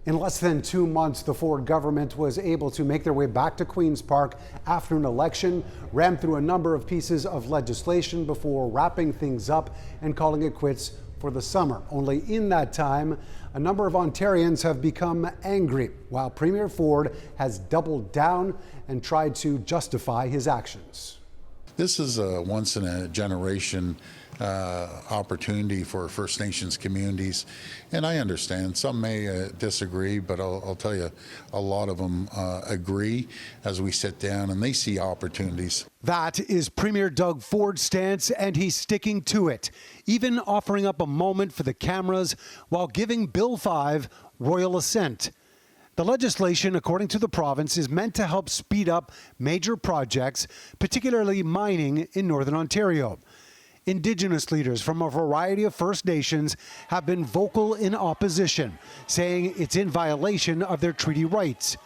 In less than 2 months, the Ford government was able to make their way back to Queen's Park after an election, rammed through a number of pieces of legislation before wrapping things up and calling it quits for the summer. Only in that time, a number of Ontarians have become angry, while Premier Ford has doubled down and tried to justify his actions. This is a once-in-a-generation opportunity for First Nations communities, and I understand some may disagree, but I'll tell you, a lot of them agree as we sit down and they see opportunities. That is Premier Doug Ford's stance, and he's sticking to it, even offering up a moment for the cameras while giving Bill 5 royal assent. The legislation, according to the province, is meant to help speed up major projects, particularly mining in Northern Ontario. Indigenous leaders from a variety of First Nations have been vocal in opposition, saying it's in violation of their treaty rights.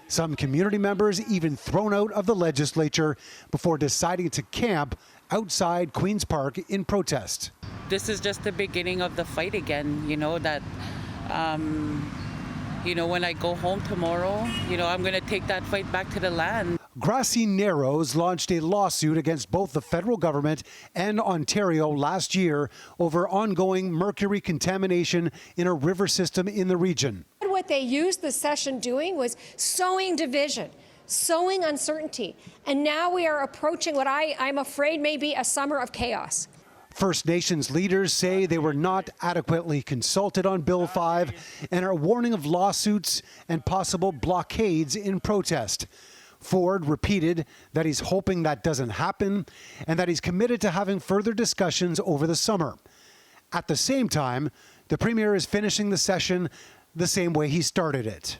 Some community members even thrown out of the legislature before deciding to camp outside Queen's Park in protest. This is just the beginning of the fight again, when I go home tomorrow, I'm going to take that fight back to the land. Grassy Narrows launched a lawsuit against both the federal government and Ontario last year over ongoing mercury contamination in a river system in the region. What they used the session doing was sowing division, sowing uncertainty, and now we are approaching what I'm afraid may be a summer of chaos. First Nations leaders say they were not adequately consulted on Bill 5 and are warning of lawsuits and possible blockades in protest. Ford repeated that he's hoping that doesn't happen and that he's committed to having further discussions over the summer. At the same time, the Premier is finishing the session the same way he started it.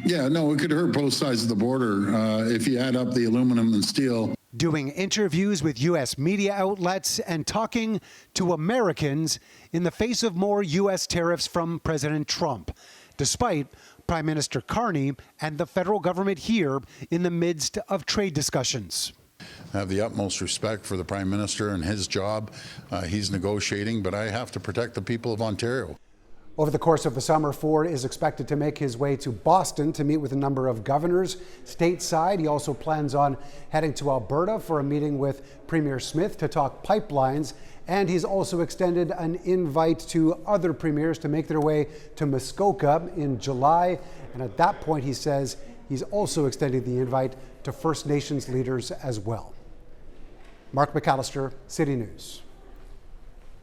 Yeah, no, it could hurt both sides of the border if you add up the aluminum and steel. Doing interviews with U.S. media outlets and talking to Americans in the face of more U.S. tariffs from President Trump, despite Prime Minister Carney and the federal government here in the midst of trade discussions. I have the utmost respect for the Prime Minister and his job. He's negotiating, but I have to protect the people of Ontario. Over the course of the summer, Ford is expected to make his way to Boston to meet with a number of governors stateside. He also plans on heading to Alberta for a meeting with Premier Smith to talk pipelines. And he's also extended an invite to other premiers to make their way to Muskoka in July. And at that point, he says he's also extending the invite to First Nations leaders as well. Mark McAllister, City News.